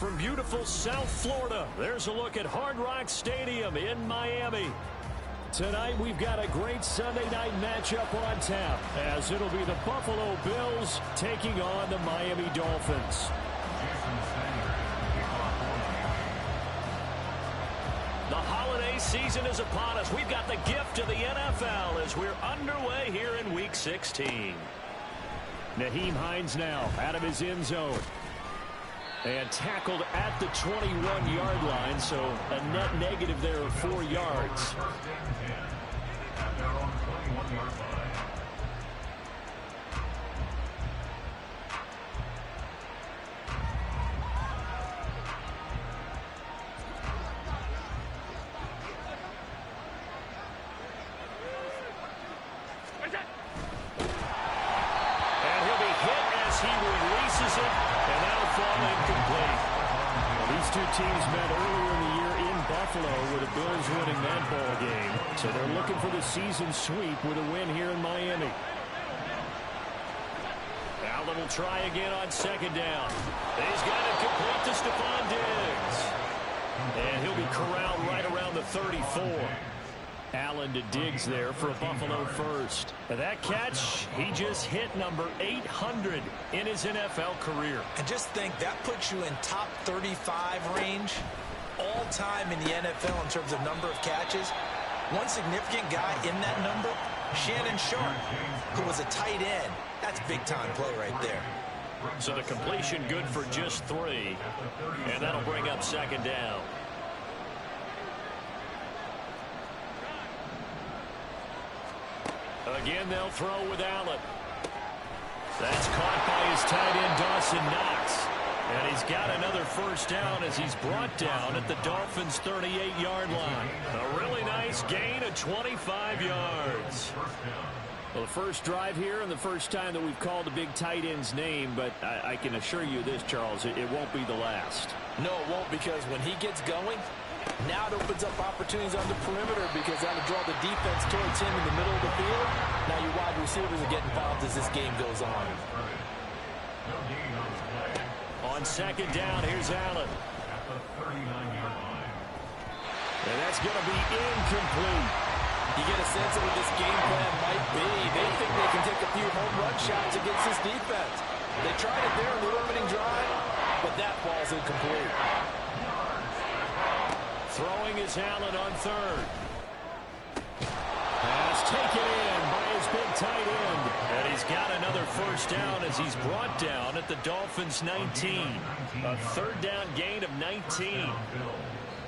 from beautiful South Florida, there's a look at Hard Rock Stadium in Miami. Tonight, we've got a great Sunday night matchup on tap, as it'll be the Buffalo Bills taking on the Miami Dolphins. The holiday season is upon us. We've got the gift of the NFL as we're underway here in Week 16. Nyheim Hines now out of his end zone. And tackled at the 21-yard line, so a net negative there of 4 yards. And he'll be hit as he releases it, and that'll fall incomplete. These two teams met earlier in the year in Buffalo with the Bills winning that ball game. So they're looking for the season sweep with a win here in Miami. Allen will try again on second down. He's got it complete to Stephon Diggs. And he'll be corralled right around the 34. Allen to Diggs there for a Buffalo first. And that catch, he just hit number 800 in his NFL career. And just think, that puts you in top 35 range all time in the NFL in terms of number of catches. One significant guy in that number, Shannon Sharp, who was a tight end. That's big-time play right there. So the completion good for just 3. And that'll bring up second down. Again, they'll throw with Allen. That's caught by his tight end, Dawson Knox. And he's got another first down as he's brought down at the Dolphins' 38-yard line. A really nice gain of 25 yards. Well, the first drive here and the first time that we've called a big tight end's name, but I can assure you this, Charles, it won't be the last. No, it won't, because when he gets going, now it opens up opportunities on the perimeter, because that'll draw the defense towards him in the middle of the field. Now your wide receivers are getting involved as this game goes on. On second down, here's Allen. And that's going to be incomplete. You get a sense of what this game plan might be. They think they can take a few home run shots against this defense. They tried it there in the opening drive, but that ball's incomplete. Throwing is Allen on third. Pass taken in by his big tight end. And he's got another first down as he's brought down at the Dolphins' 19. A third down gain of 19.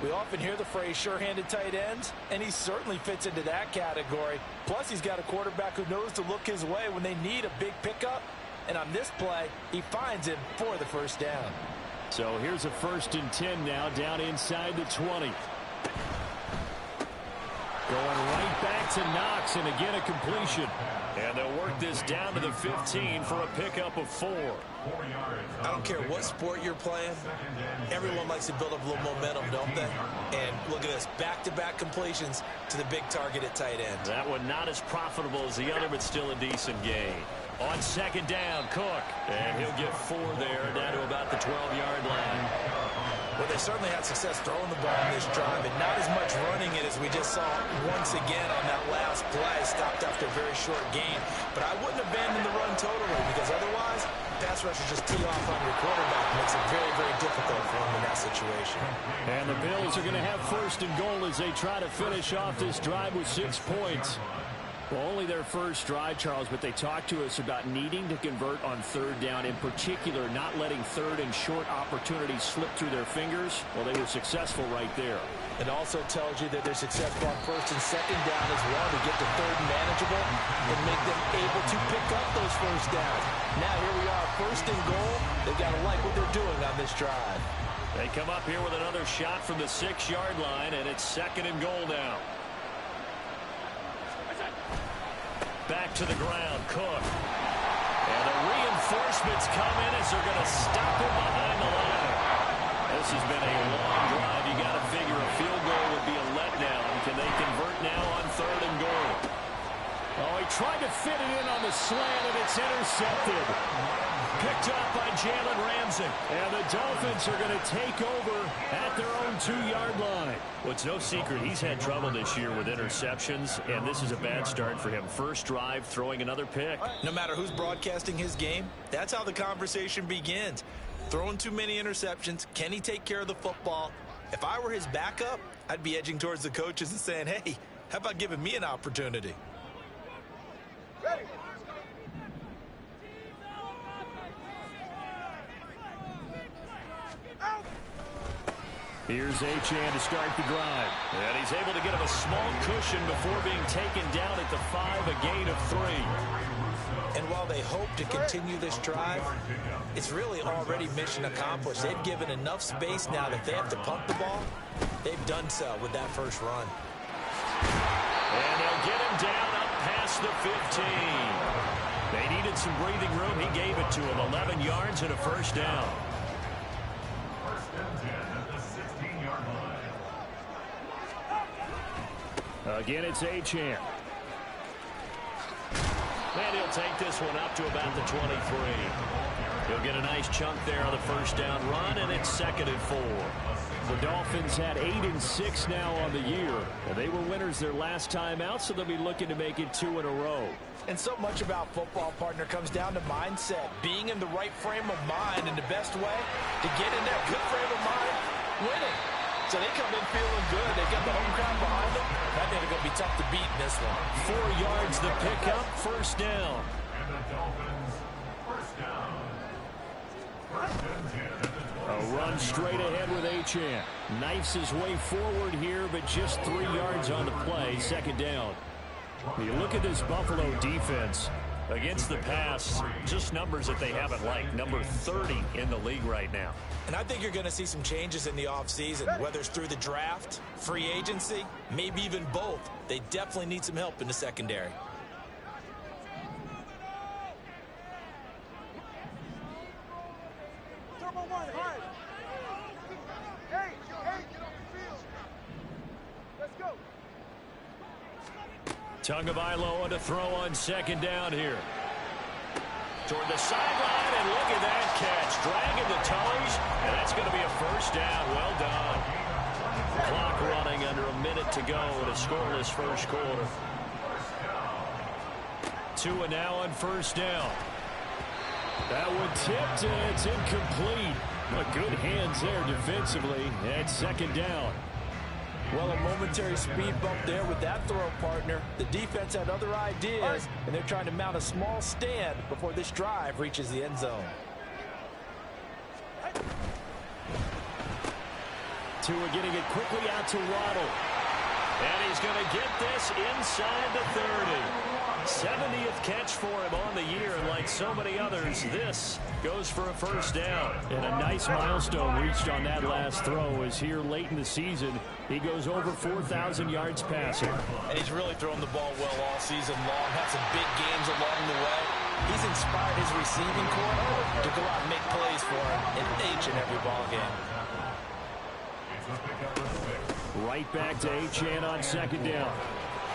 We often hear the phrase sure-handed tight ends, and he certainly fits into that category. Plus, he's got a quarterback who knows to look his way when they need a big pickup. And on this play, he finds him for the first down. So here's a 1st and 10 now, down inside the 20. Going right back to Knox, and again a completion. And they'll work this down to the 15 for a pickup of 4. I don't care what sport you're playing. Everyone likes to build up a little momentum, don't they? And look at this, back-to-back completions to the big target at tight end. That one not as profitable as the other, but still a decent gain. On second down, Cook. And he'll get 4 there, down to about the 12-yard line. Well, they certainly had success throwing the ball in this drive, and not as much running it as we just saw once again on that last play. Stopped after a very short gain. But I wouldn't abandon the run totally, because otherwise, pass rushers just tee off on your quarterback. It makes it very, very difficult for him in that situation. And the Bills are going to have 1st and goal as they try to finish off this drive with 6 points. Well, only their first drive, Charles, but they talked to us about needing to convert on third down, in particular not letting third and short opportunities slip through their fingers. Well, they were successful right there. It also tells you that they're successful on 1st and 2nd down as well to get to 3rd and manageable and make them able to pick up those first downs. Now here we are, 1st and goal. They've got to like what they're doing on this drive. They come up here with another shot from the 6-yard line, and it's 2nd and goal now. Back to the ground, Cook. And the reinforcements come in as they're going to stop him behind the line. This has been a long drive. You got to figure a field goal would be a letdown. Can they convert now on 3rd and goal? Oh, he Trying to fit it in on the slant, and it's intercepted. Picked up by Jalen Ramsey. And the Dolphins are going to take over at their own 2-yard line. Well, it's no secret he's had trouble this year with interceptions, and this is a bad start for him. First drive, throwing another pick. No matter who's broadcasting his game, that's how the conversation begins. Throwing too many interceptions. Can he take care of the football? If I were his backup, I'd be edging towards the coaches and saying, hey, how about giving me an opportunity? Here's Achane to start the drive. And he's able to get him a small cushion before being taken down at the 5, a gain of 3. And while they hope to continue this drive, it's really already mission accomplished. They've given enough space now that they have to punt the ball. They've done so with that first run. And they'll get him down up past the 15. They needed some breathing room. He gave it to him. 11 yards and a first down. Again, it's Achane. And he'll take this one up to about the 23. He'll get a nice chunk there on the first down run, and it's 2nd and 4. The Dolphins had 8-6 now on the year. And they were winners their last time out, so they'll be looking to make it 2 in a row. And so much about football, partner, comes down to mindset. Being in the right frame of mind, and the best way to get in that good frame of mind, winning. So they come in feeling good. They got the home crowd behind them. I think they're going to be tough to beat in this one. 4 yards the pickup, first down. And the Dolphins, first down. First and 10. A run straight ahead with Achane. Knifes his way forward here, but just 3 yards on the play, 2nd down. You look at this Buffalo defense. Against the pass, just numbers that they haven't liked. Number 30 in the league right now. And I think you're going to see some changes in the offseason, whether it's through the draft, free agency, maybe even both. They definitely need some help in the secondary. Tagovailoa to throw on 2nd down here. Toward the sideline, and look at that catch. Dragging the toes, and that's going to be a first down. Well done. Clock running under a minute to go in a scoreless first quarter. 2 and now on first down. That one tipped, and it's incomplete. But good hands there defensively, and 2nd down. Well, a momentary speed bump there with that throw, partner. The defense had other ideas, and they're trying to mount a small stand before this drive reaches the end zone. Tua getting it quickly out to Waddle. And he's going to get this inside the 30. 70th catch for him on the year, and like so many others, this goes for a first down. And a nice milestone reached on that last throw as here late in the season, he goes over 4,000 yards passing. And he's really thrown the ball well all season long, had some big games along the way. He's inspired his receiving corps to go out and make plays for him in each and every ball game. Right back to Achane on 2nd down.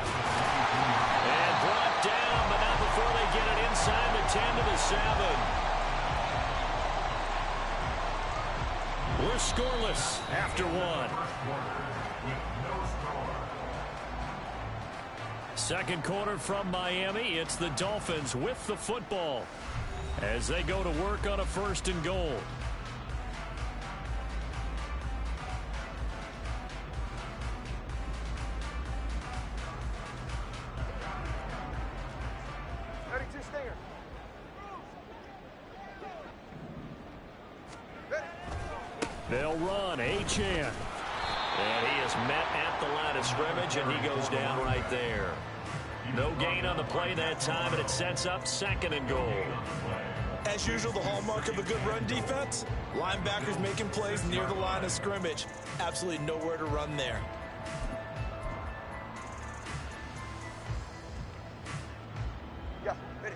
And brought down, but not before they get it inside the 10 to the 7. We're scoreless after 1. Second quarter from Miami. It's the Dolphins with the football as they go to work on a 1st and goal. They'll run, Achane. And he is met at the line of scrimmage, and he goes down right there. No gain on the play that time, and it sets up 2nd and goal. As usual, the hallmark of a good run defense, linebackers making plays near the line of scrimmage. Absolutely nowhere to run there.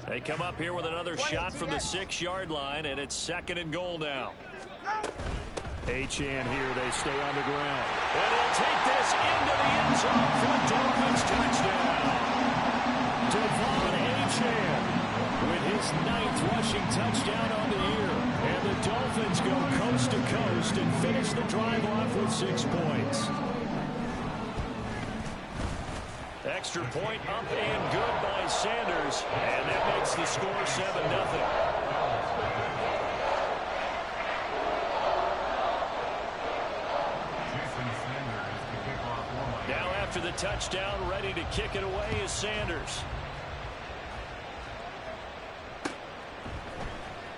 They come up here with another shot from the 6-yard line, and it's 2nd and goal now. Achane here, they stay on the ground. And he'll take this into the end zone for a Dolphins touchdown. Devon drive off with 6 points. Extra point up and good by Sanders. And that makes the score 7-0. Now after the touchdown, ready to kick it away is Sanders.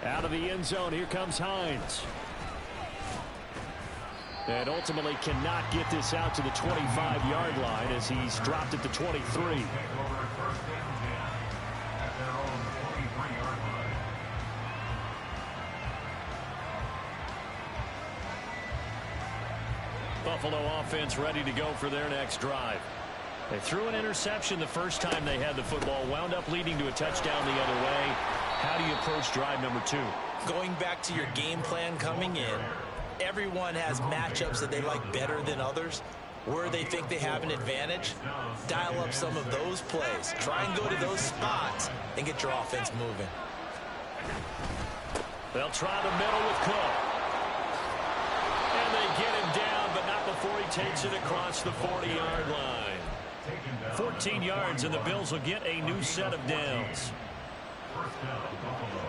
Out of the end zone, here comes Hines. And ultimately cannot get this out to the 25-yard line as he's dropped at the 23. Buffalo offense ready to go for their next drive. They threw an interception the first time they had the football, wound up leading to a touchdown the other way. How do you approach drive number 2? Going back to your game plan coming in, everyone has matchups that they like better than others. Where they think they have an advantage, dial up some of those plays. Try and go to those spots and get your offense moving. They'll try the middle with Cook. And they get him down, but not before he takes it across the 40-yard line. 14 yards, and the Bills will get a new set of downs. First down, Buffalo.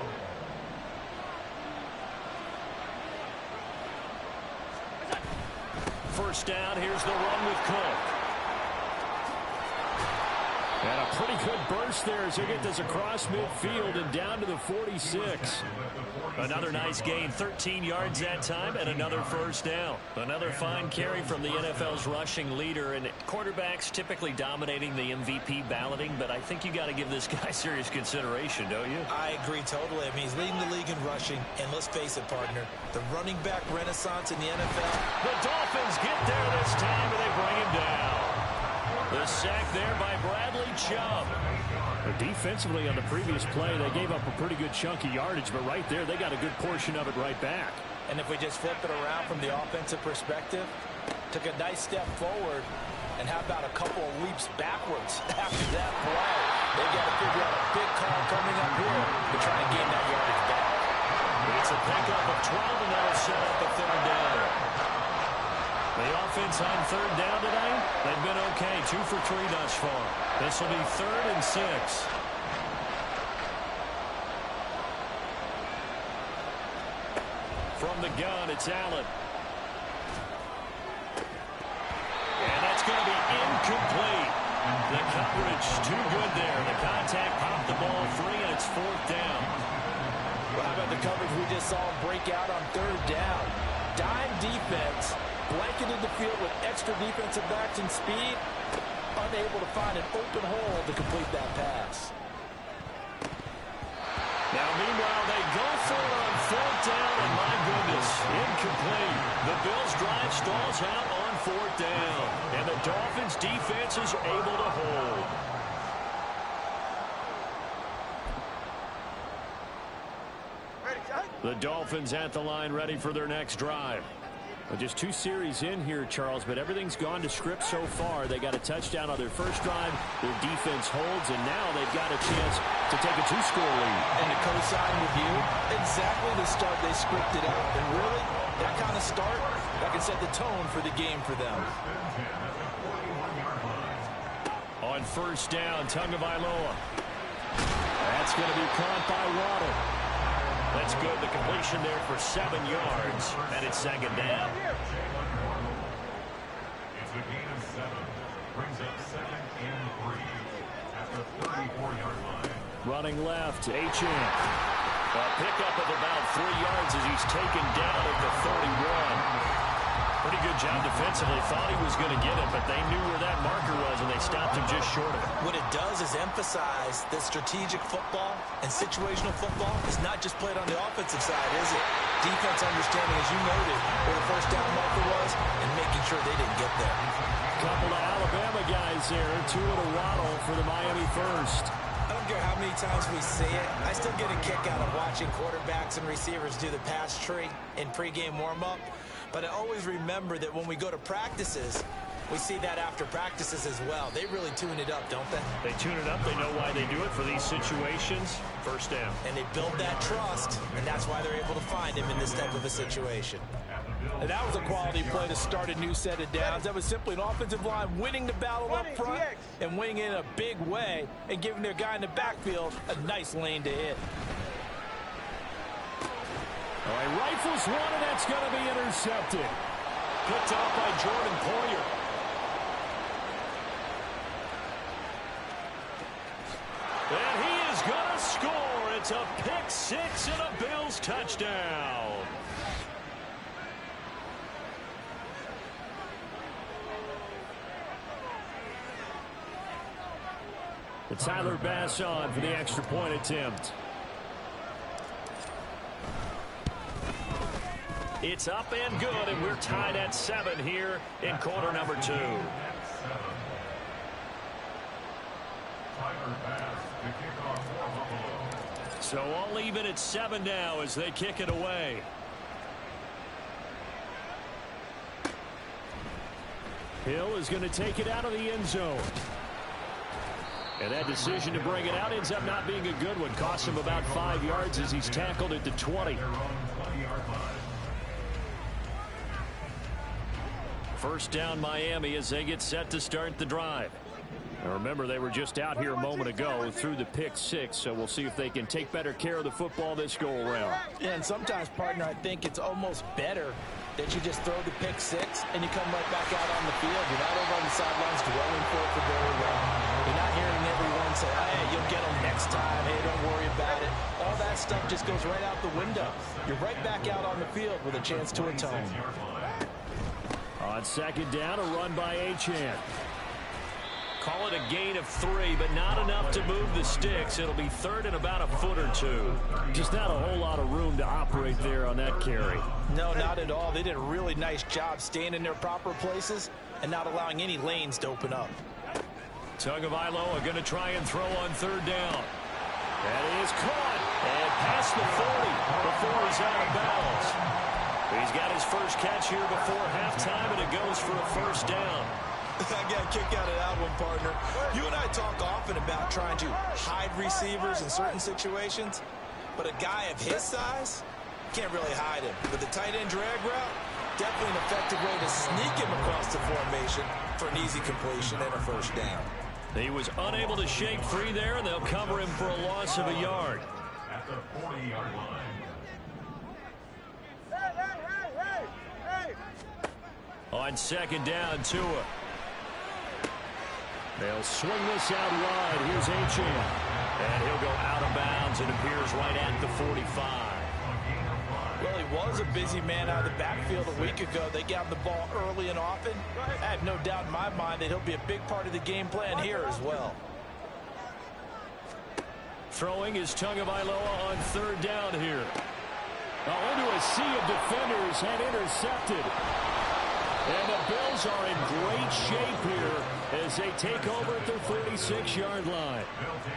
First down, here's the run with Cook. And a pretty good burst there as he gets this across midfield and down to the 46. Another nice gain, 13 yards that time, and another first down. Another fine carry from the NFL's rushing leader, and quarterbacks typically dominating the MVP balloting, but I think you got to give this guy serious consideration, don't you? I agree totally. I mean, he's leading the league in rushing, and let's face it, partner, the running back renaissance in the NFL. The Dolphins get there this time, and they bring him down. The sack there by Bradley Chubb. Defensively on the previous play, they gave up a pretty good chunk of yardage, but right there, they got a good portion of it right back. And if we just flip it around from the offensive perspective, took a nice step forward, and how about a couple of leaps backwards after that play? They got to figure out a big call coming up here to try and gain that yardage back. It's a pickup of 12, and that'll set up a third down. The offense on third down today, they've been okay, 2 for 3 thus far. This will be 3rd and 6. From the gun, it's Allen. And that's going to be incomplete. The coverage too good there. The contact popped the ball free, and it's 4th down. Well, how about the coverage we just saw break out on 3rd down? Dime defense, blanketed the field with extra defensive backs and speed, unable to find an open hole to complete that pass. Now, meanwhile, they go for it on 4th down, and my goodness, incomplete. The Bills' drive stalls out on 4th down, and the Dolphins' defense is able to hold. The Dolphins at the line, ready for their next drive. Well, just 2 series in here, Charles, but everything's gone to script so far. They got a touchdown on their first drive. Their defense holds, and now they've got a chance to take a 2-score lead. And to co-sign with you, exactly the start they scripted out. And really, that kind of start, that can set the tone for the game for them. On first down, Tagovailoa. That's going to be caught by Waddle. That's good. The completion there for 7 yards, and it's 2nd down. It's a gain of 7. Brings up 2nd and 3 at the 34-yard line. Running left, Achane. A pickup of about 3 yards as he's taken down at the 31. Pretty good job defensively. Thought he was going to get it, but they knew where that marker was, and they stopped him just short of it. What it does is emphasize that strategic football and situational football is not just played on the offensive side, is it? Defense understanding, as you noted, where the first down marker was and making sure they didn't get there. Couple of Alabama guys there, 2 at a Waddle for the Miami first. I don't care how many times we see it. I still get a kick out of watching quarterbacks and receivers do the pass tree in pregame warm-up. But I always remember that when we go to practices, we see that after practices as well. They really tune it up, don't they? They tune it up. They know why they do it for these situations. First down. And they build that trust, and that's why they're able to find him in this type of a situation. And that was a quality play to start a new set of downs. That was simply an offensive line winning the battle up front and winning it in a big way and giving their guy in the backfield a nice lane to hit. All right, rifles one, and that's going to be intercepted. Picked off by Jordan Poyer. And he is going to score. It's a pick six and a Bills touchdown. The Tyler Bass on for the extra point attempt. It's up and good, and we're tied at 7 here in quarter number 2. So all even at 7 now as they kick it away. Hill is going to take it out of the end zone. And that decision to bring it out ends up not being a good one. Costs him about 5 yards as he's tackled at the 20. First down Miami as they get set to start the drive. Now remember, they were just out here a moment ago through the pick 6, so we'll see if they can take better care of the football this go-around. Yeah, and sometimes, partner, I think it's almost better that you just throw the pick 6 and you come right back out on the field. You're not over on the sidelines dwelling for it for very long. You're not hearing everyone say, hey, you'll get them next time. Hey, don't worry about it. All that stuff just goes right out the window. You're right back out on the field with a chance to atone. On second down, a run by Achane. Call it a gain of 3, but not enough to move the sticks. It'll be third and about a foot or 2. Just not a whole lot of room to operate there on that carry. No, not at all. They did a really nice job staying in their proper places and not allowing any lanes to open up. Tagovailoa going to try and throw on third down. That is caught and past the 40 before he's out of bounds. He's got his first catch here before halftime, and it goes for a first down. I got a kick out of that one, partner. You and I talk often about trying to hide receivers in certain situations, but a guy of his size can't really hide him. With the tight end drag route, definitely an effective way to sneak him across the formation for an easy completion and a first down. He was unable to shake free there, and they'll cover him for a loss of a yard. At the 40-yard line. On second down, Tua. They'll swing this out wide. Here's Achane. And he'll go out of bounds and appears right at the 45. Well, he was a busy man out of the backfield a week ago. They got him the ball early and often. I have no doubt in my mind that he'll be a big part of the game plan here as well. Throwing is Tagovailoa on third down here. Into a sea of defenders and intercepted. And the Bills are in great shape here as they take over at their 46-yard line.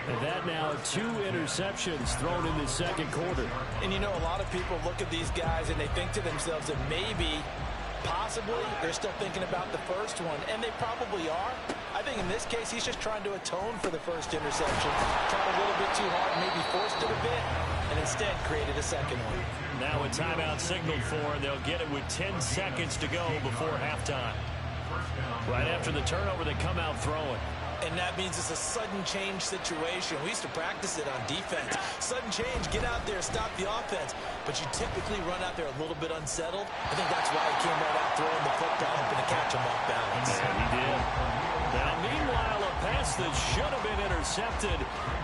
And that now 2 interceptions thrown in the second quarter. And you know, a lot of people look at these guys and they think to themselves that maybe, possibly, they're still thinking about the first one. And they probably are. I think in this case, he's just trying to atone for the first interception. Tried a little bit too hard, maybe forced it a bit, and instead created a second one. Now a timeout signaled for, and they'll get it with 10 seconds to go before halftime. Right after the turnover, they come out throwing. And that means it's a sudden change situation. We used to practice it on defense. Sudden change, get out there, stop the offense. But you typically run out there a little bit unsettled. I think that's why he came right out throwing the football, hoping to catch him off balance. And he did. Now, meanwhile, a pass that should have been intercepted,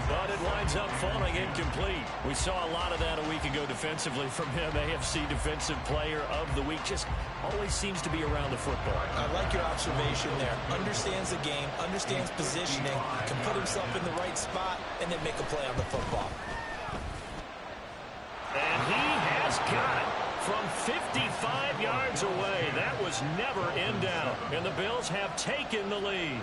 but it winds up falling incomplete. We saw a lot of that a week ago defensively from him. AFC Defensive Player of the Week. Just always seems to be around the football. I like your observation there. Understands the game, understands positioning, can put himself in the right spot, and then make a play on the football. And he has got it from 55 yards away. That was never in doubt. And the Bills have taken the lead.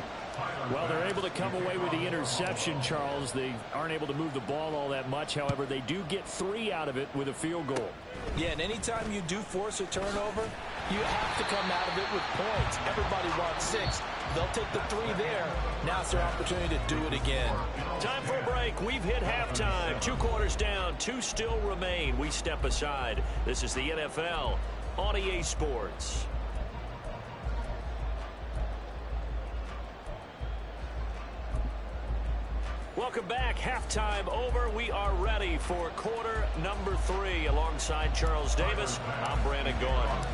Well, they're able to come away with the interception, Charles. They aren't able to move the ball all that much. However, they do get 3 out of it with a field goal. Yeah, and anytime you do force a turnover, you have to come out of it with points. Everybody wants 6. They'll take the 3 there. Now it's their opportunity to do it again. Time for a break. We've hit halftime. 2 quarters down. 2 still remain. We step aside. This is the NFL on EA Sports. Welcome back. Halftime over. We are ready for quarter number 3. Alongside Charles Davis, I'm Brandon Gaudin.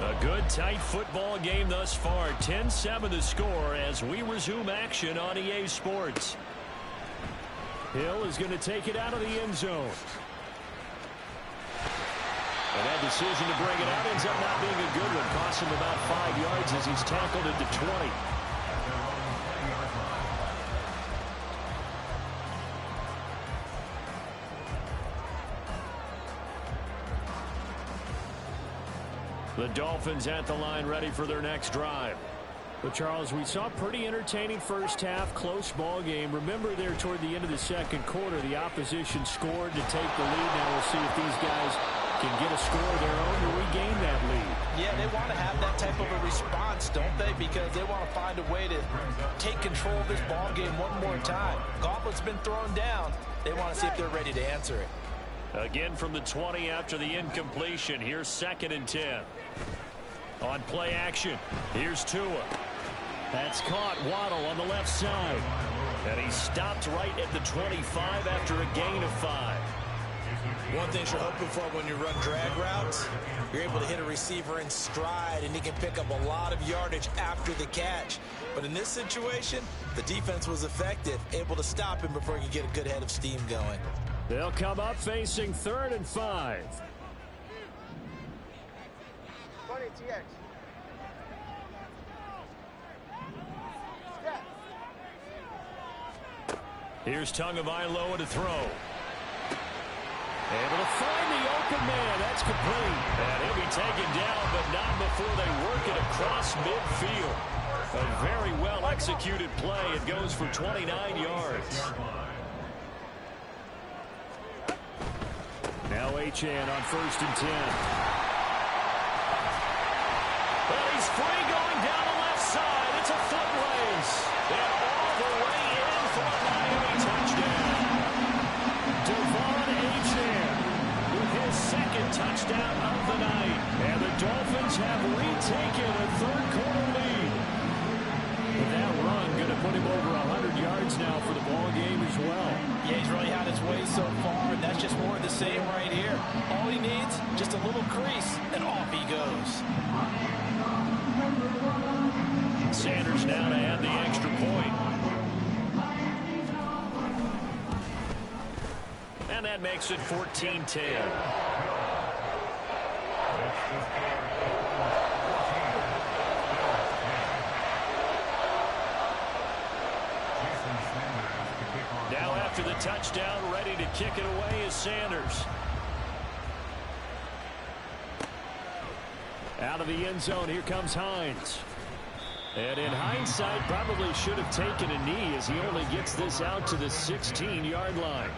A good, tight football game thus far. 10-7 to score as we resume action on EA Sports. Hill is going to take it out of the end zone. And that decision to bring it out ends up not being a good one. Costs him about 5 yards as he's tackled at the 20. The Dolphins at the line ready for their next drive. But Charles, we saw a pretty entertaining first half, close ball game. Remember there toward the end of the second quarter, the opposition scored to take the lead. Now we'll see if these guys can get a score of their own to regain that lead. Yeah, they want to have that type of a response, don't they? Because they want to find a way to take control of this ball game one more time. Gauntlet's been thrown down. They want to see if they're ready to answer it. Again from the 20 after the incompletion. Here's 2nd and 10. On play action, here's Tua. That's caught. Waddle on the left side. And he stopped right at the 25 after a gain of 5. One thing you're hoping for when you run drag routes, you're able to hit a receiver in stride, and he can pick up a lot of yardage after the catch. But in this situation, the defense was effective, able to stop him before he could get a good head of steam going. They'll come up facing 3rd and 5. Here's Tagovailoa to throw. Able to find the open man. That's complete. And he'll be taken down, but not before they work it across midfield. A very well-executed play. It goes for 29 yards. Now Achane on 1st and 10. Well, he's free going down the left side. It's a foot race. And all the way in for a Miami touchdown. Devon Achane with his 2nd touchdown of the night. And the Dolphins have retaken a 3rd quarter lead. But that run going to put him over 100 yards now for the ball game as well. Yeah, he's really had his way so far, and that's just more of the same right here. All he needs, just a little crease, and off he goes. Sanders now to add the extra point. And that makes it 14-10. Now after the touchdown, ready to kick it away is Sanders. Out of the end zone, here comes Hines. And in hindsight, probably should have taken a knee as he only gets this out to the 16-yard line.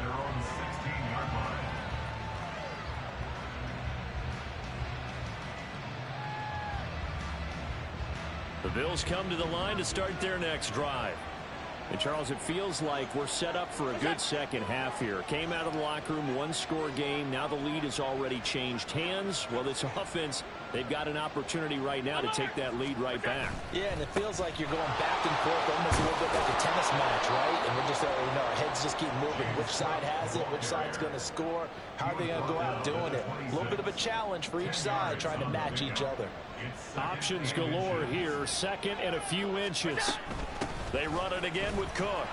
The Bills come to the line to start their next drive. And Charles, it feels like we're set up for a good second half here. Came out of the locker room, 1-score game. Now the lead has already changed hands. Well, this offense, they've got an opportunity right now to take that lead right back. Yeah, and it feels like you're going back and forth, almost a little bit like a tennis match, right? And we're just, our heads just keep moving. Which side has it? Which side's going to score? How are they going to go out doing it? A little bit of a challenge for each side, trying to match each other. Options galore here. 2nd and a few inches. They run it again with Cook.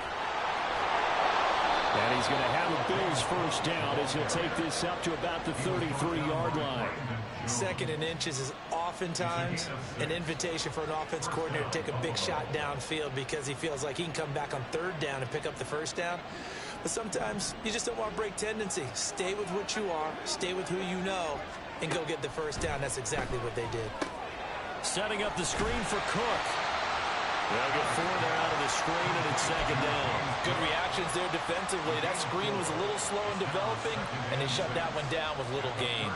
And he's going to have a Bills first down as he'll take this up to about the 33-yard line. 2nd and inches is oftentimes an invitation for an offense coordinator to take a big shot downfield because he feels like he can come back on 3rd down and pick up the first down. But sometimes you just don't want to break tendency. Stay with what you are, stay with who you know, and go get the first down. That's exactly what they did. Setting up the screen for Cook. They'll get 4 there out of the screen, and it's 2nd down. Good reactions there defensively. That screen was a little slow in developing, and they shut that one down with little gain.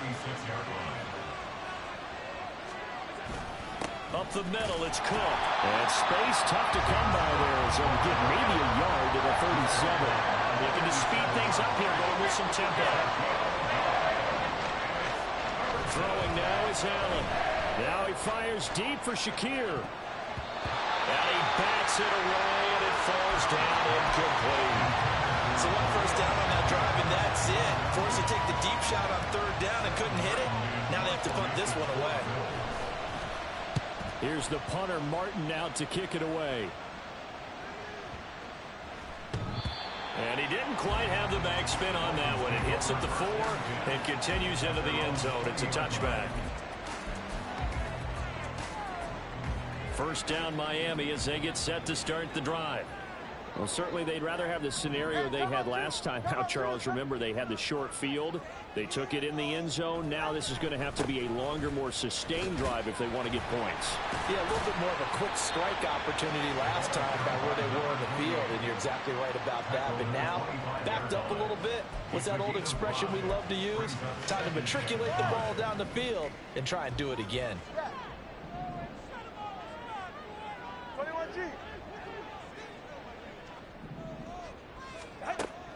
Up the middle, it's Cook. And space tough to come by there. So we get maybe a yard to the 37. Looking to speed things up here, going with some tempo. Throwing now is Allen. Now he fires deep for Shakir. And he bats it away, and it falls down incomplete. So one first down on that drive, and that's it. Forced to take the deep shot on third down and couldn't hit it. Now they have to punt this one away. Here's the punter, Martin, out to kick it away. And he didn't quite have the backspin on that one. It hits at the 4 and continues into the end zone. It's a touchback. First down Miami as they get set to start the drive. Well, certainly they'd rather have the scenario they had last time out, Charles. Remember, they had the short field. They took it in the end zone. Now this is going to have to be a longer, more sustained drive if they want to get points. Yeah, a little bit more of a quick strike opportunity last time by where they were in the field, and you're exactly right about that. But now, backed up a little bit. What's that old expression we love to use? Time to matriculate the ball down the field and try and do it again.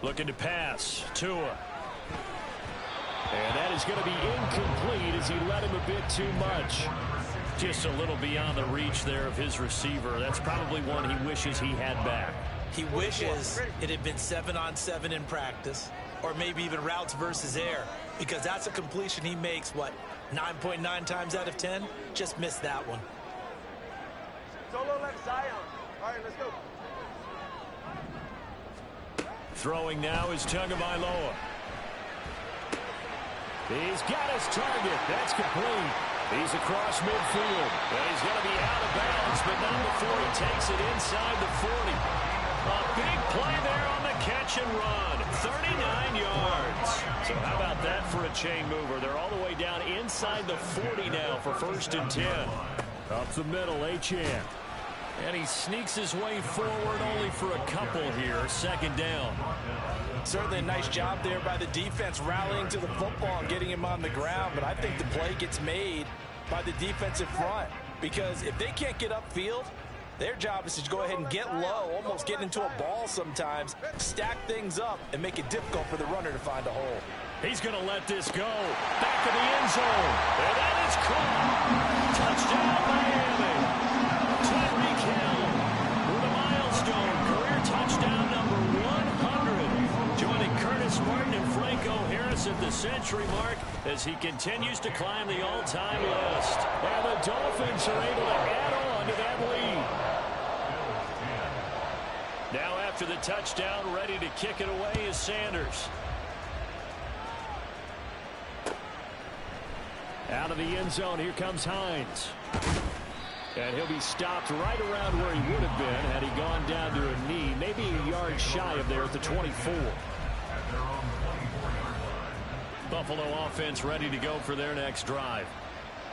Looking to pass. Tua. And that is going to be incomplete as he let him a bit too much. Just a little beyond the reach there of his receiver. That's probably one he wishes he had back. He wishes it had been 7-on-7 in practice, or maybe even routes versus air, because that's a completion he makes, what, 9.9 times out of 10? Just missed that one. Solo left Zion. All right, let's go. Throwing now is Tagovailoa. He's got his target. That's complete. He's across midfield. And he's going to be out of bounds, but not before he takes it inside the 40. A big play there on the catch and run. 39 yards. So how about that for a chain mover? They're all the way down inside the 40 now for 1st and 10. Up the middle, Achane. And he sneaks his way forward only for a couple here. 2nd down. Certainly a nice job there by the defense rallying to the football and getting him on the ground. But I think the play gets made by the defensive front, because if they can't get upfield, their job is to go ahead and get low, almost get into a ball sometimes, stack things up, and make it difficult for the runner to find a hole. He's going to let this go. Back of the end zone. And that is caught. Touchdown, Miami. Tyreek Hill with a milestone. Career touchdown number 100. Joining Curtis Martin and Franco Harris at the century mark as he continues to climb the all-time list. And the Dolphins are able to add on to that lead. Now after the touchdown, ready to kick it away is Sanders. Out of the end zone, here comes Hines. And he'll be stopped right around where he would have been had he gone down to a knee, maybe a yard shy of there at the 24. Buffalo offense ready to go for their next drive.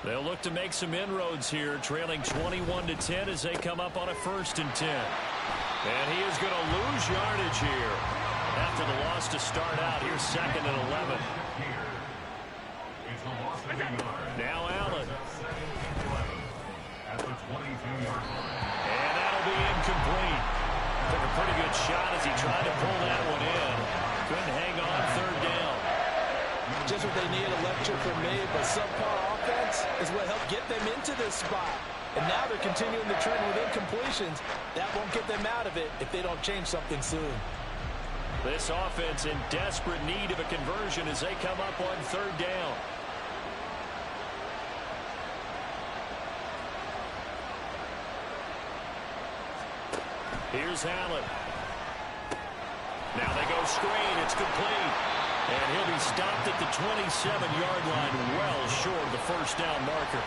They'll look to make some inroads here, trailing 21-10 as they come up on a 1st and 10. And he is going to lose yardage here after the loss to start out. Here's 2nd and 11. Now Allen. And that'll be incomplete. Took a pretty good shot as he tried to pull that one in. Couldn't hang on 3rd down. Just what they need, a lecture from me, but subpar offense is what helped get them into this spot. And now they're continuing the trend with incompletions. That won't get them out of it if they don't change something soon. This offense in desperate need of a conversion as they come up on 3rd down. Here's Allen. Now they go screen. It's complete. And he'll be stopped at the 27-yard line, well short of the 1st down marker.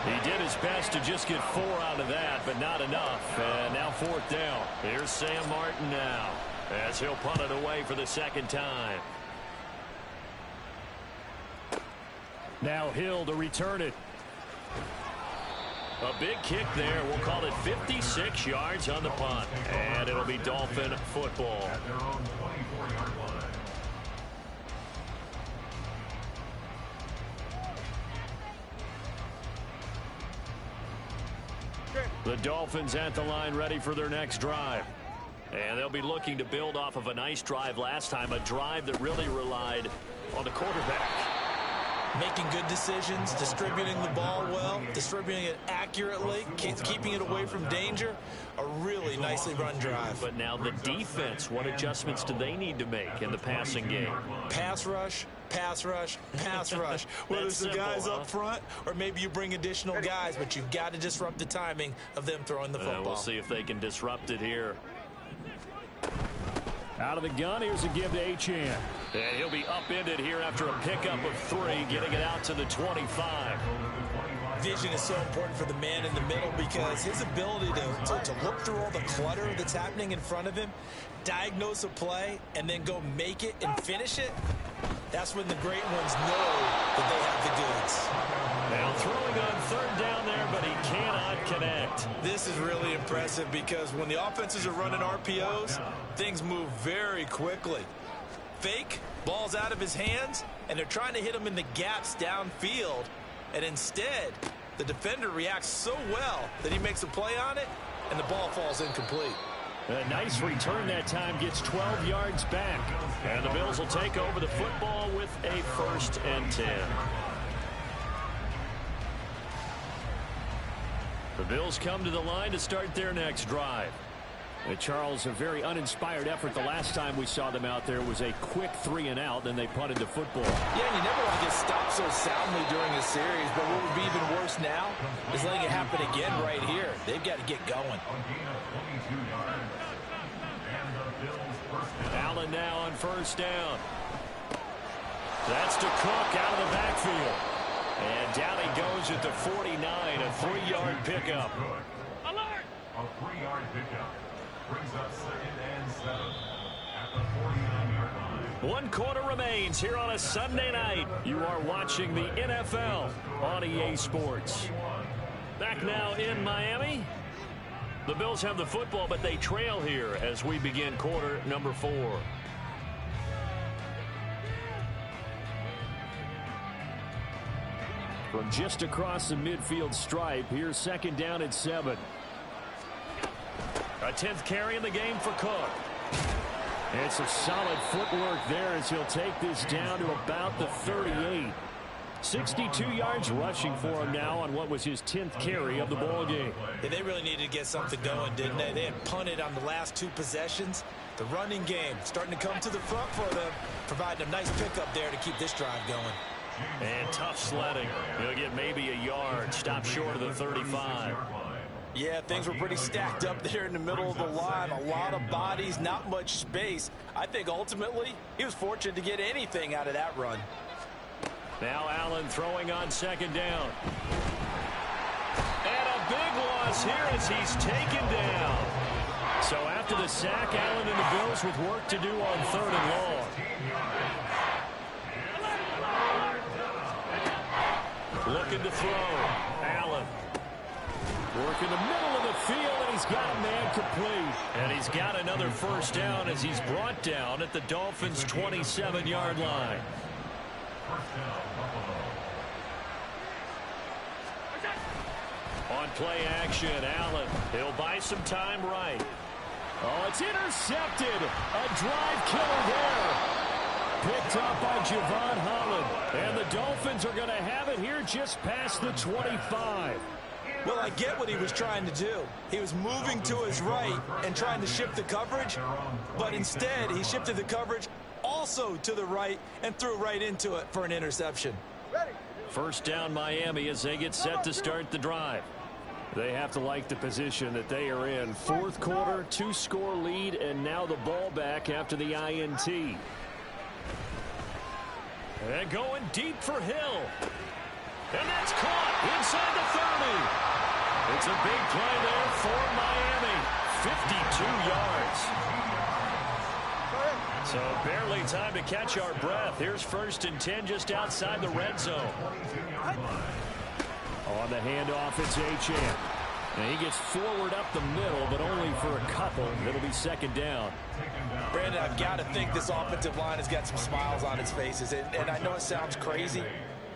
He did his best to just get 4 out of that, but not enough. And now 4th down. Here's Sam Martin now as he'll punt it away for the 2nd time. Now Hill to return it. A big kick there. We'll call it 56 yards on the punt. And it'll be Dolphin football. The Dolphins at the line ready for their next drive. And they'll be looking to build off of a nice drive last time, a drive that really relied on the quarterback. Making good decisions, distributing the ball well, distributing it accurately, keeping it away from danger. A really nicely run drive. But now the defense, what adjustments do they need to make in the passing game? Pass rush, pass rush, pass rush. Whether it's the guys up front or maybe you bring additional guys, but you've got to disrupt the timing of them throwing the football. We'll see if they can disrupt it here. Out of the gun, here's a give to Achane. And he'll be upended here after a pickup of 3, getting it out to the 25. Vision is so important for the man in the middle because his ability to look through all the clutter that's happening in front of him, diagnose a play, and then go make it and finish it, that's when the great ones know that they have the goods. Now throwing on 3rd down there, but he cannot connect. This is really impressive because when the offenses are running RPOs, things move very quickly. Fake, ball's out of his hands, and they're trying to hit him in the gaps downfield. And instead, the defender reacts so well that he makes a play on it, and the ball falls incomplete. A nice return that time, gets 12 yards back. And the Bills will take over the football with a 1st and 10. The Bills come to the line to start their next drive. Charles, a very uninspired effort. The last time we saw them out there was a quick 3-and-out, then they punted the football. Yeah, and you never want to get stopped so soundly during a series, but what would be even worse now is letting it happen again right here. They've got to get going. Allen now on 1st down. That's to Cook out of the backfield. And down he goes at the 49, a 3-yard pickup. Alert! A 3-yard pickup brings up 2nd and 7 at the 49-yard line. 1 quarter remains here on a Sunday night. You are watching the NFL on EA Sports. Back now in Miami. The Bills have the football, but they trail here as we begin quarter number 4. From just across the midfield stripe, here's 2nd down and 7. A 10th carry in the game for Cook. And some solid footwork there as he'll take this down to about the 38. 62 yards rushing for him now on what was his 10th carry of the ball game. Yeah, they really needed to get something going, didn't they? They had punted on the last 2 possessions. The running game starting to come to the front for them, providing a nice pickup there to keep this drive going. And tough sledding. He'll get maybe a yard. Stop short of the 35. Yeah, things were pretty stacked up there in the middle of the line. A lot of bodies, not much space. I think ultimately he was fortunate to get anything out of that run. Now Allen throwing on 2nd down. And a big loss here as he's taken down. So after the sack, Allen and the Bills with work to do on 3rd and long. Looking to throw. Allen. Work in the middle of the field, and he's got a man complete. And he's got another 1st down as he's brought down at the Dolphins' 27-yard line. On play action, Allen. He'll buy some time right. Oh, it's intercepted. A drive killer there. Picked up by Javon Holland. And the Dolphins are going to have it here just past the 25. Well, I get what he was trying to do. He was moving to his right and trying to shift the coverage, but instead he shifted the coverage also to the right and threw right into it for an interception. 1st down Miami as they get set to start the drive. They have to like the position that they are in. 4th quarter, 2-score lead, and now the ball back after the INT. And going deep for Hill. And that's caught inside the 30. It's a big play there for Miami. 52 yards. So barely time to catch our breath. Here's 1st and 10 just outside the red zone. On the handoff, it's Achane. And he gets forward up the middle, but only for a couple. It'll be 2nd down. Brandon, I've got to think this offensive line has got some smiles on its faces. And I know it sounds crazy,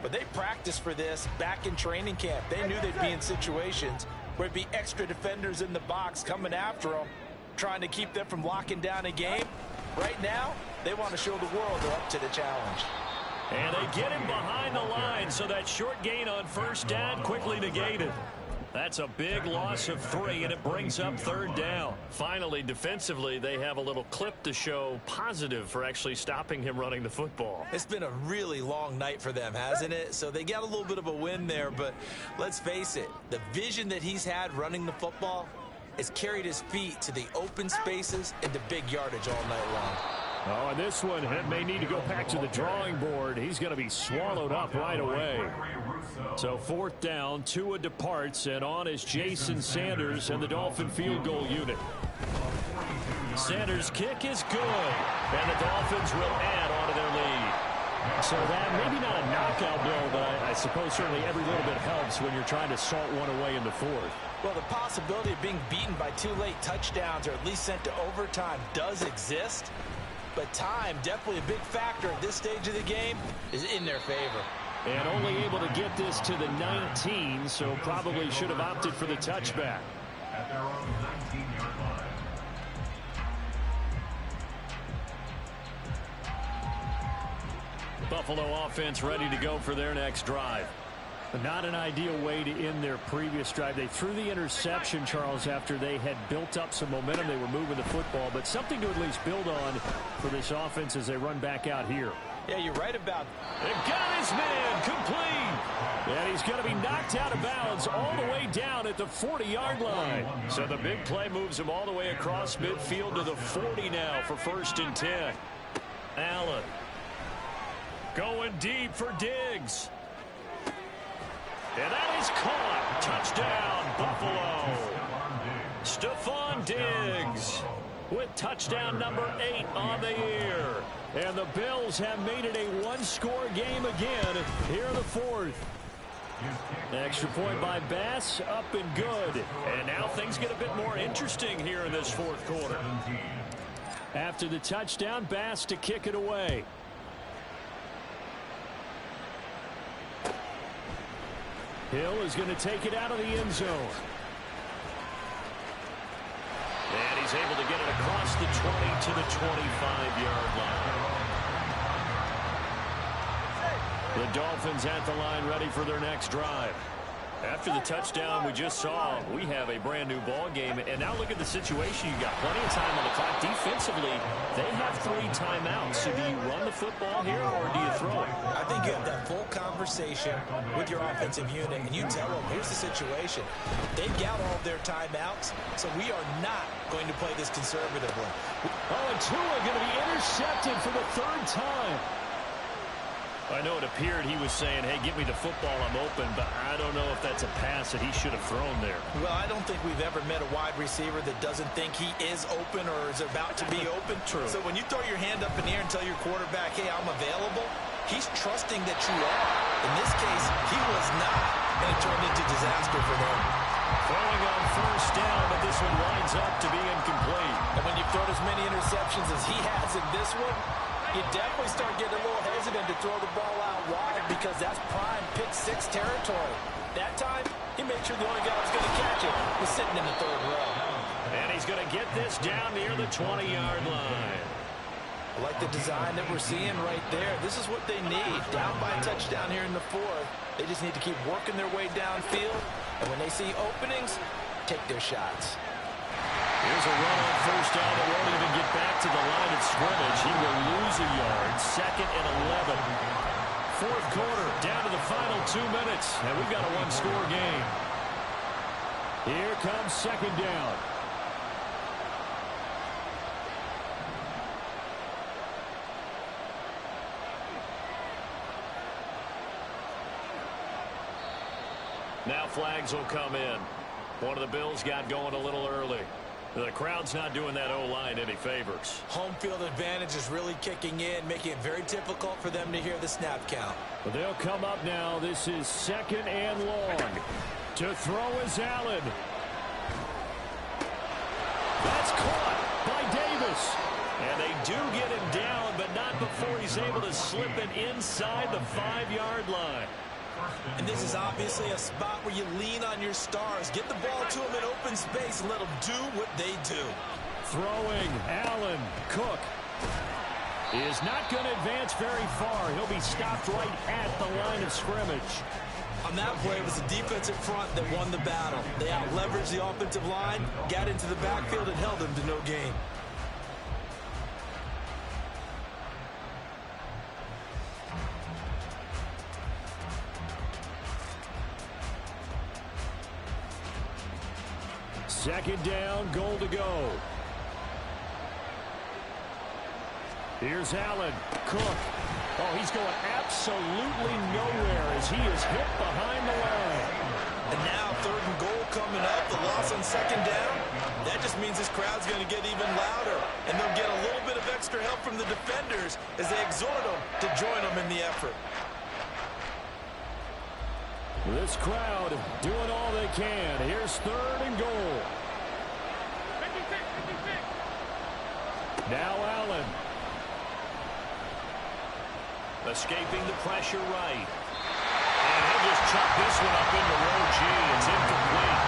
but they practiced for this back in training camp. They knew they'd be in situations where it'd be extra defenders in the box coming after them, trying to keep them from locking down a game. Right now, they want to show the world they're up to the challenge. And they get him behind the line, so that short gain on first down quickly negated. That's a big loss of 3, and it brings up third down. Finally, defensively, they have a little clip to show positive for actually stopping him running the football. It's been a really long night for them, hasn't it? So they got a little bit of a win there, but let's face it, the vision that he's had running the football has carried his feet to the open spaces and the big yardage all night long. Oh, and this one may need to go back to the drawing board. He's going to be swallowed up right away. So fourth down, Tua departs, and on is Jason Sanders and the Dolphin field goal unit. Sanders' kick is good, and the Dolphins will add on to their lead. So that maybe not a knockout blow, but I suppose certainly every little bit helps when you're trying to salt one away in the fourth. Well, the possibility of being beaten by 2 late touchdowns or at least sent to overtime does exist. But time, definitely a big factor at this stage of the game, is in their favor. And only able to get this to the 19, so probably should have opted for the touchback. At their own 19-yard line. Buffalo offense ready to go for their next drive. Not an ideal way to end their previous drive. They threw the interception, Charles, after they had built up some momentum. They were moving the football, but something to at least build on for this offense as they run back out here. Yeah, you're right about They've got his man complete. And he's going to be knocked out of bounds all the way down at the 40-yard line. So the big play moves him all the way across midfield to the 40 now for 1st and 10. Allen going deep for Diggs. And that is caught. Touchdown, Buffalo. Stephon Diggs with touchdown number 8 on the year. And the Bills have made it a one-score game again here in the fourth. Extra point by Bass, up and good. And now things get a bit more interesting here in this fourth quarter. After the touchdown, Bass to kick it away. Hill is going to take it out of the end zone. And he's able to get it across the 20 to the 25-yard line. The Dolphins at the line ready for their next drive. After the touchdown we just saw, we have a brand new ball game. And now look at the situation. You've got plenty of time on the clock. Defensively, they have 3 timeouts. So do you run the football here or do you throw it? I think you have that full conversation with your offensive unit, and you tell them, here's the situation. They've got all of their timeouts, so we are not going to play this conservatively. Oh, and Tua going to be intercepted for the 3rd time. I know it appeared he was saying, hey, give me the football, I'm open, but I don't know if that's a pass that he should have thrown there. Well, I don't think we've ever met a wide receiver that doesn't think he is open or is about to be open. True. So when you throw your hand up in the air and tell your quarterback, hey, I'm available, he's trusting that you are. In this case, he was not, and it turned into disaster for them. Throwing on first down, but this one winds up to be incomplete. And when you've thrown as many interceptions as he has in this one, you definitely start getting a little hesitant to throw the ball out wide because that's prime pick-6 territory. That time, he made sure the only guy who was going to catch it was sitting in the 3rd row. And he's going to get this down near the 20-yard line. I like the design that we're seeing right there. This is what they need. Down by a touchdown here in the 4th. They just need to keep working their way downfield. And when they see openings, take their shots. Here's a run on first down that won't even get back to the line of scrimmage. He will lose a yard. 2nd and 11. Fourth quarter, down to the final 2 minutes. And we've got a one-score game. Here comes 2nd down. Now flags will come in. One of the Bills got going a little early. The crowd's not doing that O-line any favors. Home field advantage is really kicking in, making it very difficult for them to hear the snap count. But they'll come up now. This is 2nd and long. To throw is Allen. That's caught by Davis. And they do get him down, but not before he's able to slip it inside the 5-yard line. And this is obviously a spot where you lean on your stars. Get the ball to them in open space and let them do what they do. Throwing, Allen, Cook. He is not going to advance very far. He'll be stopped right at the line of scrimmage. On that play, it was the defensive front that won the battle. They out-leveraged the offensive line, got into the backfield, and held them to no gain. Second down, goal to go. Here's Allen. Cook. Oh, he's going absolutely nowhere as he is hit behind the line. And now third and goal coming up. The loss on second down. That just means this crowd's going to get even louder. And they'll get a little bit of extra help from the defenders as they exhort them to join them in the effort. This crowd doing all they can. Here's third and goal. Now Allen. Escaping the pressure right. And he'll just chuck this one up into row G. It's incomplete.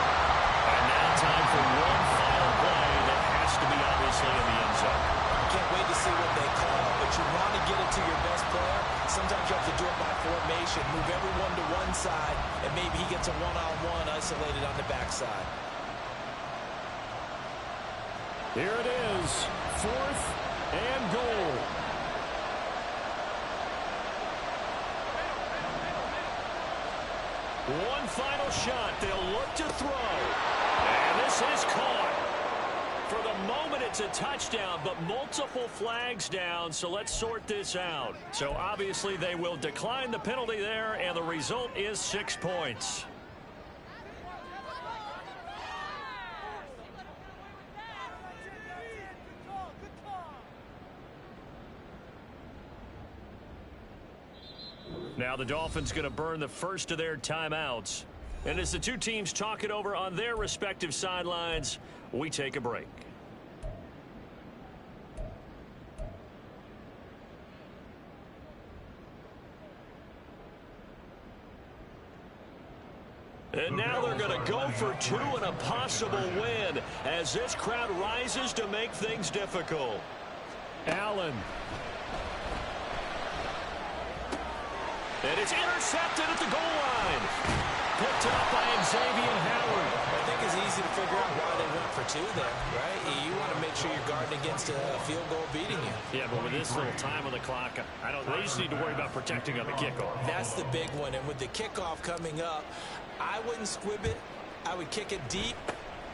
And now time for one final play that has to be obviously in the end zone. Can't wait to see what they call, but you want to get it to your best player. Sometimes you have to do it by formation. Move everyone to one side, and maybe he gets a one-on-one isolated on the backside. Here it is. Fourth and goal. One final shot. They'll look to throw. And this is caught. For the moment, it's a touchdown, but multiple flags down, so let's sort this out. So obviously they will decline the penalty there, and the result is 6 points. Now the Dolphins going to burn the first of their timeouts. And as the two teams talk it over on their respective sidelines, we take a break. And now they're going to go for two and a possible win as this crowd rises to make things difficult. Allen. And it's intercepted at the goal line. Picked up by Xavier Howard. I think it's easy to figure out why they went for two there, right? You want to make sure you're guarding against a field goal beating you. Yeah, but with this little time on the clock, they just need to worry about protecting on the kickoff. That's the big one. And with the kickoff coming up, I wouldn't squib it. I would kick it deep,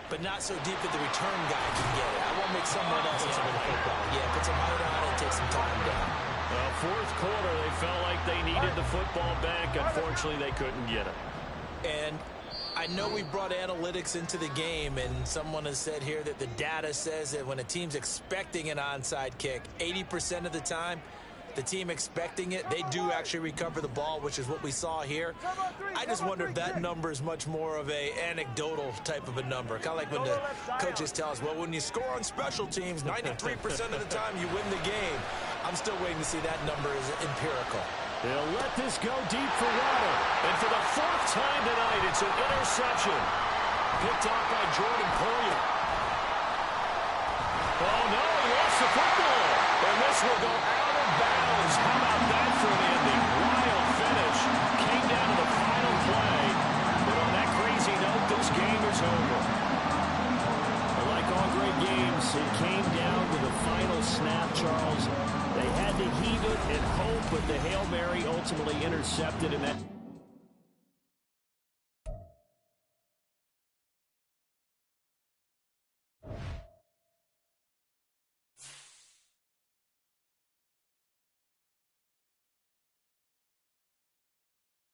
but not so deep that the return guy can get it. I want to make someone else handle the football. Yeah, put some height on it and take some time down. Fourth quarter, they felt like they needed the football back. Unfortunately, they couldn't get it. And I know we brought analytics into the game, and someone has said here that the data says that when a team's expecting an onside kick, 80% of the time, the team expecting it, they do actually recover the ball, which is what we saw here. I just wonder if that number is much more of a anecdotal type of a number. Kind of like when the coaches tell us, well, when you score on special teams, 93% of the time you win the game. I'm still waiting to see that number is empirical. They'll let this go deep for Waddle. And for the fourth time tonight, it's an interception. Picked off by Jordan Poyer. Oh, no, he lost the football. And this will go out of bounds. How about that for an ending? Wild finish. Came down to the final play. But on that crazy note, this game is over. Like all great games, it came down to the final snap, Charles. They had to heave it and hope, but the Hail Mary ultimately intercepted, and that